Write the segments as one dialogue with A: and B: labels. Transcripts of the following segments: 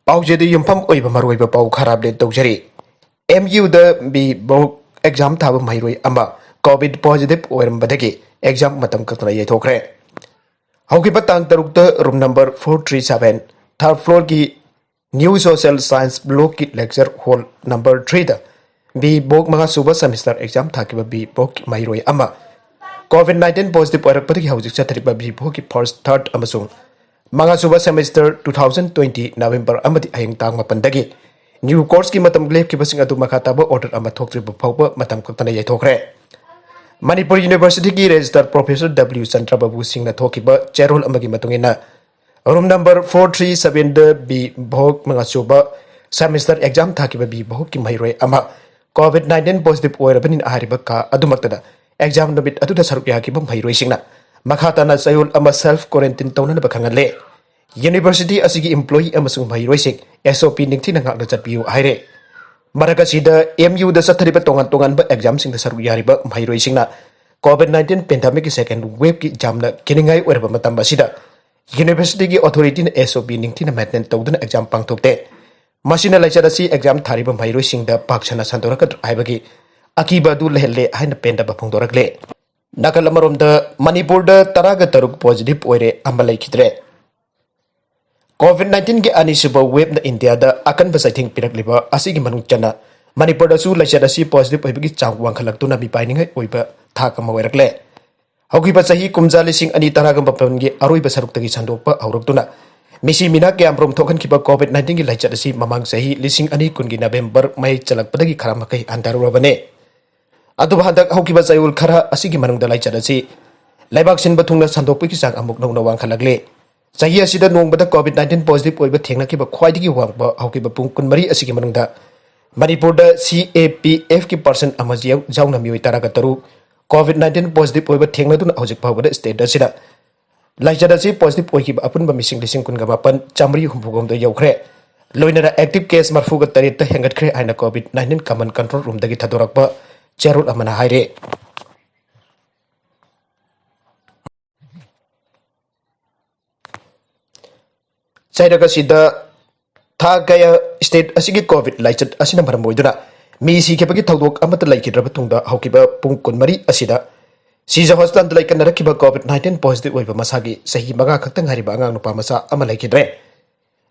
A: Paujedi yumpam oiba maroiba pau kharab de docter. MU da bi bo exam thaba Maheiroi ama COVID positive oirkpadagi exam matam kaktana yeithokkhre. Haukiba tang tarukta room number 437 third floor ki New Social Science block ki lecture hall number 3 da bi bok mga suba semester exam thakiba bi bok Maheiroi ama COVID-19 positive oirkpadagi haujik chathriba bi bok ki first third amasung mga suba semester 2020 November amadi ayeng tang mapandagi new course ki matam lep ki basing adu makataba order ama thoktriba phawba matam kaktana yeithokkhre. Manipur University ki register Professor W Chandra Babu Singh na thokiba cherol amagi matungina room number 437 da bi bhok mga suba semester exam thakiba bi bhok ki Maheiroi ama COVID-19 positive oirabanin ahariba ka adumaktada exam nobit adu da saruk yakiba Maheiroi singna makhatana sayul ama self quarantine tawna ba khangale University asigi employee amasung Maheiroi sing SOP ningthi na ngakna chatpiu haire Maraka sida MU da sathariba tongan ba exam sing da saruk yariba Maheiroi singna COVID-19 pandemic second wave ki jamna kiningai oirba matam basida University ki authority na SOP ningthi na maintain tawduna exam pangthokte masina laichala si exam thariba Maheiroi sing da pakchana sandorakat haibagi akiba du lehelle haina penda ba phongdorakle nakal amarom da Manipur da taraga taruk positive oire amba Leikhidre COVID-19 ki anisuba wave na India da akan ba saithing pirakliba asigi manung chana Manipur da su laichala si positive oibagi chang wangkhalaktuna mi painingai oiba thakama oirakle Haukiba Chahi kumja lising ani taraga bapangi aroiba saruktagi sandokpa auraktuna misi mina kyamrom thokan kiba COVID-19 ki laichala si mamang Chahi lising ani kungi November mai chalakpadagi kharamakai andarurabane adu bahadak haukiba chayul khara asigi manungda laichala si laibak sin bathungna sandokpa ki chang amuk nongna wangkhalagle Chahi asida nongbada COVID-19 positive oiba thengna kiba khwaidigi wangba haukiba pung kunmari asigi manungda Manipur da CAPF ki person amajiyaw jauna mioi taraga taru COVID-19 positive oiba thengna duna hojik phawbada state da sida laichala si positive oikiba apunba mising lising kunga mapan chamri humpugom da yaukhre loinara active case marfuga tarit ta hengatkhre aina COVID-19 common control room dagi thadorakba cherul amana haire Chairaga sida tha kaya state asigi COVID laichat asina maram oiduna mi si kepagi thodok amata Leikhidre batungda haukiba pung kunmari asida Sija hospital da laikan narakiba COVID-19 positive oiba masagi sahi maga khaktang hariba angang Nupamacha ama Leikhidre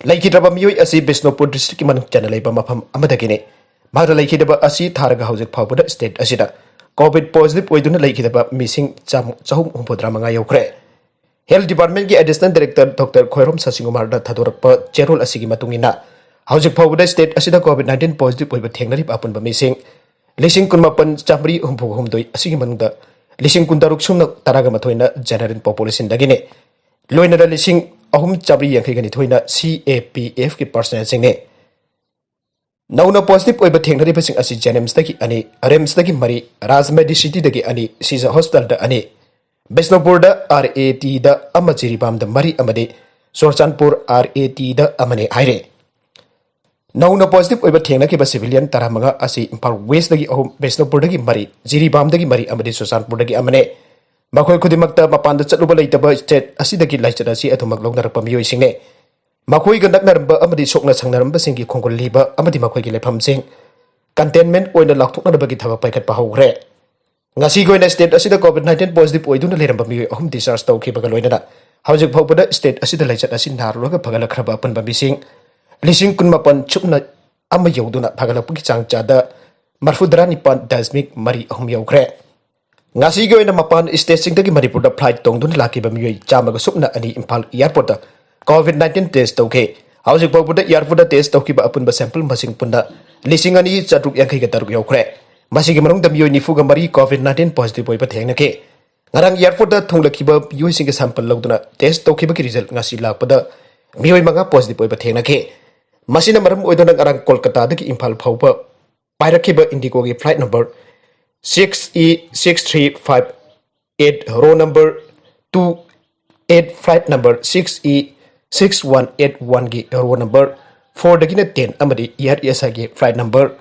A: Leikhidre ba miyoi asi Bishnupur district ki manuk chana leiba mafam amadagine mara Leikhidre ba asi tharaga hojik phawbada state asida COVID positive oiduna Leikhidre ba missing chahum humpodra manga yaukhre Health Department ki Additional Director Docter Khoirom Sasingumar da thadorakpa cherol asigi matungina hojik phawbada state asida COVID-19 positive oiba thengnari apunba missing lising kunmapan chamri humpugumdoi asigi manungda Lising kuntaruk sumna taraga mathoina general population dagine loinara lising ahum chabri yankhigani thoina CAPF ki personnel singne nauna positive oiba thengnari basing asi Janems dagi ani REMS dagi mari Rajmedi city dagi ani Sija hospital da ani Bishnupur da RAT da amachiri bam da mari amade Sorchanpur RAT da amane haire Nauna positive oiba thengna ki ba civilian taramaga asi Imphal West dagi ahum Bishnupur dagi mari Jiribam dagi mari amade Sorchanpur dagi amane makhoi khudimakta mapanda chatluba leitaba state asi dagi laichada si athumak longnarakpa miyoi singne makhoi ga naknaramba amadi sokna sangnaramba singi khongol liba amadi makhoi gi lepham sing containment oina lakthokna bagi thaba paikat pa haukhre ngasi goina state asida COVID-19 positive oiduna leramba miyoi ahum discharge tawkhi baga loinana hawjik phawbada state asida laichat asi narulaga phagala khraba panba bising Lising kun mapan chupna ama yauduna phagalapki changchada marfudra nipan dasmik mari ahum yaukre ngasi goina mapan station dagi Manipur da flight tongduna lakiba miyoi chamaga supna ani Imphal airport da COVID-19 test tawke hawjik phawbada airport da test tawkiba apunba sample masing punna lising ani chatruk yankhai ga taruk yaukre masigi marung da miyoi nifuga mari COVID-19 positive oiba thengnake ngarang airport da thonglakiba miyoi singa sample lawduna test tawkiba ki result ngasi lakpada miyoi manga positive oiba thengnake Masina maram oidona ngarang Kolkata dagi Imphal phawba pairakiba Indigo gi flight number 6E6358 row number 28 flight number 6E6181 gi row number 4 dagi na 10 amadi Air Asia gi flight number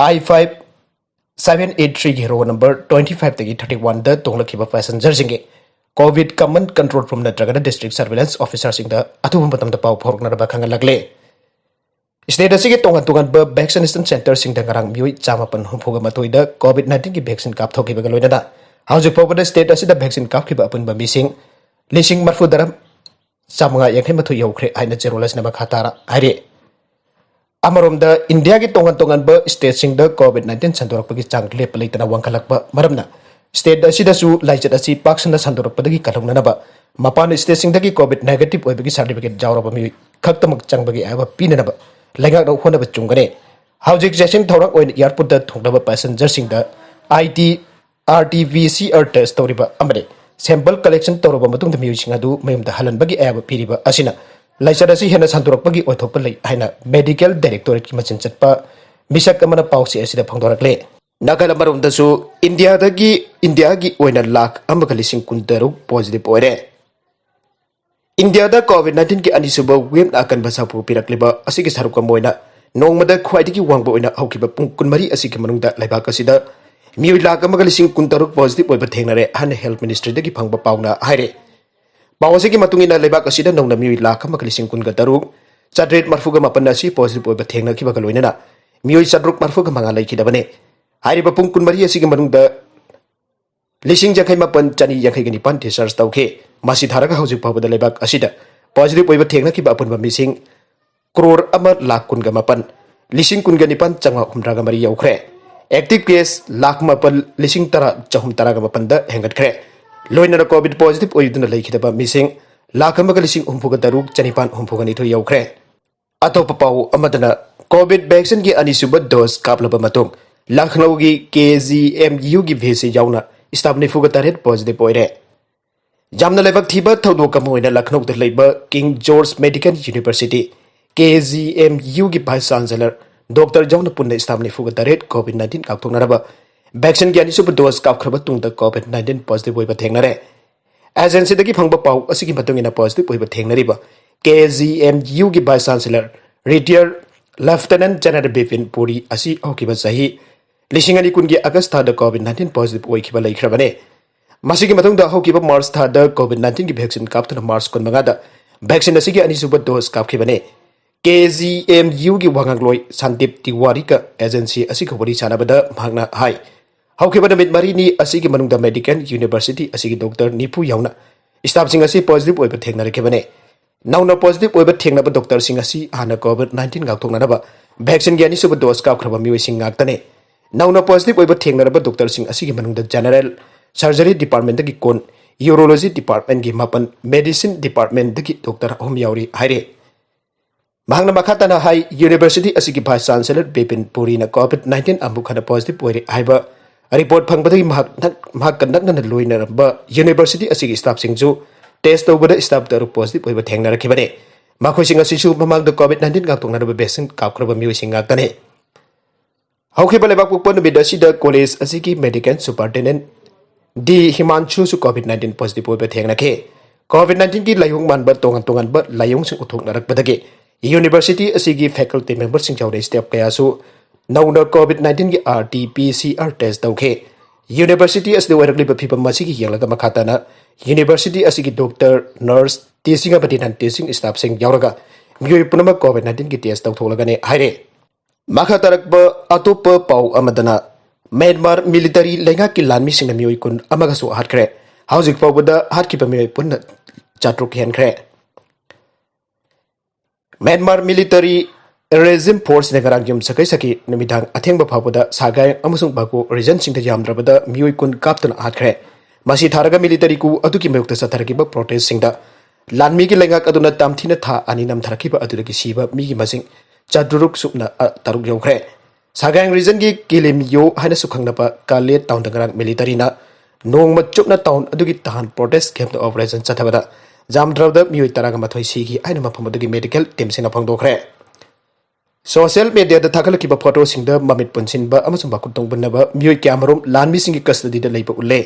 A: I5783 gi row number 25 dagi 31 da tonglakiba passenger singi COVID common control from natragana district surveillance officer singda atubam patam da paw phorkna ba khangal lagle State asigi tongan vaccination center ngarang mioi chamapan humpuga matoida COVID-19 ki vaccine kap thoki baga loina haujuk pobada state asida vaccine kap ki ba apun ba mising lising marfu daram samanga yakhe mathu yaukhre aina cherolas na khatara hari amarom India ki tongan ba state singda COVID-19 sandorak pagi chang lep leitana wangkhalak ba maramna state asida su laichat asi paksana sandorak padagi kalong na ba mapan state singda ki COVID negative oibagi certificate jawra ba mi khaktamak chang bagi aba pinana ba lenga ro khona ba chungane haujik jasin thorak oin airport da thongna passenger singda IT RT-PCR test toriba amre sample collection toroba matung da music adu mayum da halan bagi aba piriba asina laisada si hena santurak bagi othokpa lei haina medical directorate ki machin chatpa misak amana pausi asida phangdorakle nagala marum da su india gi oina lakh amaga lising kuntaru positive oire India da COVID-19 ki anisuba wave na akan basa pu pirakliba asigi saruka moina nongmada khwaidigi wangba oina haukiba pung kunmari asigi manungda laibak asida miui lakh amaga lising kuntaruk positive oiba thengnare han health ministry dagi phangba pauna haire pawasigi matungina laibak asida nongna miui lakh amaga lising kunga taruk chadret marfuga mapanna si positive oiba thengna kiba loinana miui chadruk marfuga manga laikidabane hairiba pung kunmari asigi manungda lising jakai mapan chani yakai gani pan research tauke masi tharaga haujuk pawada lebak asida positive oiba thengna ki bapun ba mising crore ama lakh kunga mapan lising kunga nipan changa humraga mari yaukhre active case lakh mapan lising tara chahum taraga mapan da hengat khre loina covid positive oiduna leikhidaba mising lakh amaga lising humpuga daruk chanipan humpuga ni tho yaukhre atopa paw amadana covid vaccine gi anisuba dose kaplaba matung Lucknow gi KGMU gi visi yaona Staaf nifuga taret positive oire jamna lebak thiba thodo kamoina Lucknow da leiba King George Medical University KGMU gi vice chancellor Docter jauna punna Staaf nifuga taret COVID-19 kakthonaraba vaccine gi anisuba dose kapkhraba tungda COVID-19 positive oiba thengnare agency dagi phangba paw asigi matungina positive oiba thengnariba KGMU gi vice chancellor retired Lieutenant General Bipin Puri asi hokiba Chahi Lishingani kungi August thada COVID-19 positive oikiba laikhrabane masigi matungda hokiba March thada COVID-19 gi vaccine kaptuna March kun mangada vaccine asigi anisuba dose kapkhibane KGMU gi wangangloi Santip Tiwari ka agency asigi wari chanabada magna hai hokiba damit marini asigi manungda medical university asigi doctor nipu yauna staff sing asi positive oiba thengna rakibane Nauna positive oiba thengnaba doctor sing asi hana COVID-19 gakthongnaba vaccine gi anisuba dose kapkhraba miwi sing ngaktane Nauna positive oiba thengnaraba doctor sing asigi manungda general surgery department dagi kon urology department gi mapan medicine department dagi doctor ahum yauri haire mahangna makhatana hai university asigi vice chancellor Bipin Puri na COVID-19 ambukhana positive oire haiba report phangbadagi mahak kanakna loinaramba university asigi staff singju test over staff daru positive oiba thengnarakibane makhoi sing asisu mamangda COVID-19 gakthongnaraba vaccine kapkhraba miwi sing ngaktane Haukiba lebak pukpon bidasida college asiki medical superintendent di Himanshu su COVID-19 positive oiba thengnake COVID-19 ki layung manba tongan ba layung sing uthok narakbadage university asigi faculty member sing jawre step kaya su nauna COVID-19 ki RT-PCR test tauke university asdi warakliba phibam masigi yanglaga makhatana university asigi doctor nurse teaching abadi nan teaching staff sing yawraga mioi punama COVID-19 ki test tawtholagane haire Makatarakba atopa paw amadana Myanmar military lenga ki lanmi sing mioi kun amagasu hatkre haujik pawda hatkipa mioi punna chatruk henkre Myanmar military regime force negarang yum sakai saki numidang athengba pawda sagai amusung baku region sing yamdrabada mioi kun kaptana hatkre masi tharaga military ku aduki meyukta satharakiba protest singda lanmi ki lenga kaduna tamthina tha aninam tharakiba aduraki siba mi gi masing Chaduruk supna taruk yongkre sagang region gi kilimyo haina sukhangnapa kale town dangrang military na nongma chupna town adugi tahan protest camp the operation chathabada jamdrawda mioi taraga mathoi sigi aina maphamadagi medical team sina phangdokre social media da thakalakiba photo singda mamit punsinba amasung bakutong bunaba mioi kyamarom lanmi singi custody da leiba ulle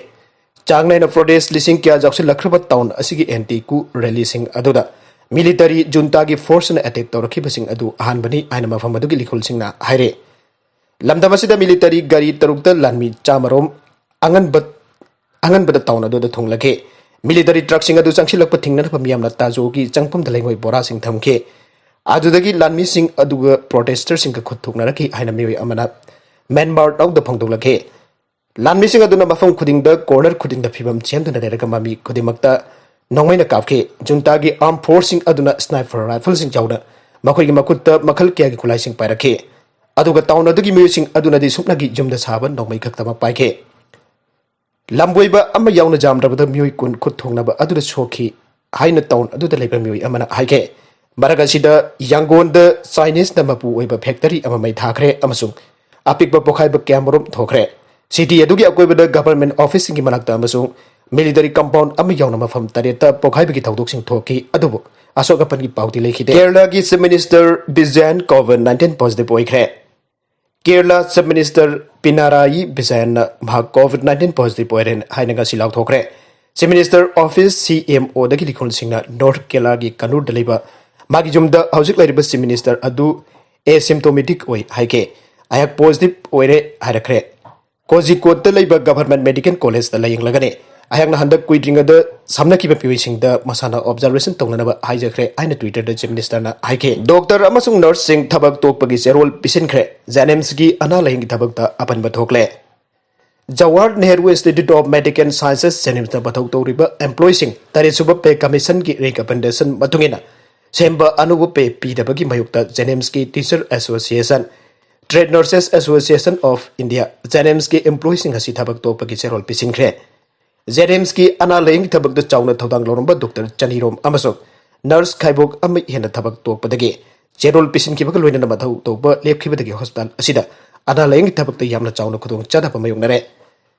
A: changnaina protest lising kya jakse lakhraba town asigi anti ku rally sing aduda military junta gi force na attack tawrakhi basing adu ahanbani aina mafam adu gi likhul singna haire lamdamasida military gari tarukta lanmi chamarom angan bada tauna do da thonglake military truck sing adu changsilak pathingna phamyam na tajo gi changpam dalai ngoi bora sing thamke adudagi lanmi sing aduga protester sing ka khuthuknaraki haina miwi amana Myanmar da phangdoklake lanmi sing aduna mafam khuding da corner khuding da phibam chenduna deraka mami khudimakta Nongmei na kapke junta gi arm forcing aduna sniper rifle sing chawda makhoi gi makutta makhal kya gi khulai sing pairake aduga taun adugi miwi sing aduna di supna gi jumda saba Nongmei khaktama paike lamboiba ama yauna jamdrabada miwi kun khuthongna ba adura shokhi haina taun aduda leiba miwi amana haike Baragasida Yangon the Chinese Namapu oiba factory ama mai thakre amasung apik ba pokhai ba camerum thokre city adugi akoiba the government office singi manakta amasung military compound ama yauna mafam tareta pokhai ba gi thaudok sing thoki adubu asoka pani pauti Leikhidre Kerala gi Chief Minister Bijan COVID-19 positive oikre Kerala Chief Minister Pinarayi Bijan bha COVID-19 positive oiren hainaga silaw thokre Chief Minister Office CMO dagi likhon singna North Kerala gi Kanur daliba Magi jumda hausik lairiba Chief Minister adu asymptomatic oi haike ayak positive oire harakre Kozhikode da laiba government medical college da laying lagane ayak na handak kuidringa da samna kiba piwising da masana observation tongnaba haijakre aina Twitter da Chief Minister na haike Docter amasung nurse sing thabak tokpagi serol pisinkhre Janems gi ana laying thabak da apan ba thokle Jawahar Nehru Institute of Medical Sciences Janems da bathok toriba employee sing tari suba pay commission gi recommendation matungina Semba anubu pe PWG mayukta Janemski Teacher Association, Trade Nurses Association of India, Janemski Employees in Hasi Tabak to Pakiserol Pisinkre. Janemski ana laying tabak the Chowna Todang Lorumba Docter Chahi Amasok, Nurse Kaibok Ami Hena Tabak to Padagi, Gerol Pisinki Bakalwin and Matau Toba, Leikhidre Hospital, Asida, ana laying tabak the Yamna Chowna Kudung Chadapamayunare.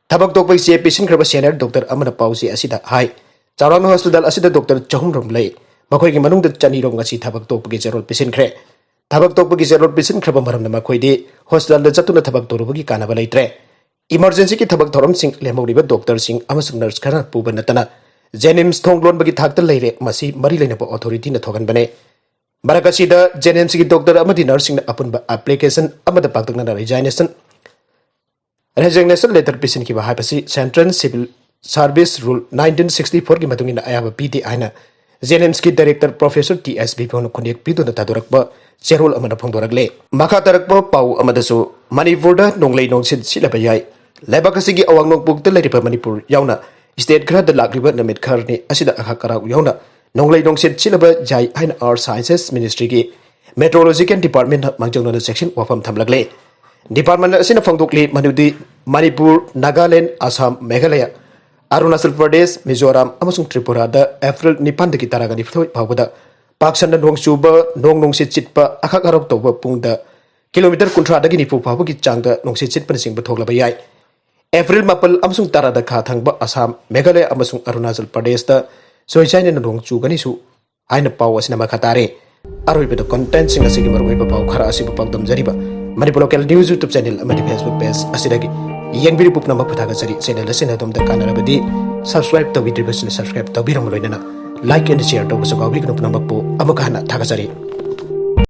A: Tabak to Pisinkra Senior Doctor Amana Pausi Asida High, Charan Hospital Asida Doctor Chahum Lay. Makhoi gi manung da chani rom ngasi thabak tokpagi jerol pisinkhre thabak tokpagi jerol pisinkhre ba maram na makhoi di hospital da chatuna thabak torubugi kana ba leitre emergency ki thabak thorom sing lemori ba doctor sing amasung nurse khana puba natana Jenims thonglon bagi thakta leire masi mari leina ba authority na thogan bane barakasi da Jenims ki doctor amadi nurse sing na apun ba application amada pakdakna na resignation letter pisin ki ba hapasi Central Civil Service Rule 1964 ki matungin na ayaba piti aina Janemski Director Professor T.S. Bipon Kunik Pido na Tadurakba, Serol Amana Pongdoragle. Makatarakba Pau Amadasu, Manipur da Nonglei Nungsit Silabayai. Lebakasigi Awang Nongpuk the Leripa Manipur Yauna, State Grad the Lakriba Namit Karni, Asida Akakara Yauna, Nonglei Nungsit Silaba Jai and Art Sciences Ministry Gi, Meteorological Department Manjona section of Tamlagle. Department Asina Fongdukli Manudi, Manipur, Nagaland, Assam, Meghalaya. Arunachal Pradesh, Mizoram, amasung Tripura da April 9 dagi taragani phawda Paksan nong suba nong nungsit chitpa akhak arok toba pungda kilometer kuntra dagi nipu phawba ki changda nungsit chitpa sing bathogla bayai April mapal amasung tara da kha thangba Assam Meghalaya amasung Arunachal Pradesh da soichaina nong chugani su haina paw asina makhatare aroi bedo content sing asigi maroi ba paw khara asi ba pagdam jariba Manipur local news YouTube channel amadi Facebook page asidagi yang biri pupna maputhaga sari channel asina dom da kanarabadi subscribe to video subscribe to biram loinana like and share to so gawi gnu puna mapu amukana thaga sari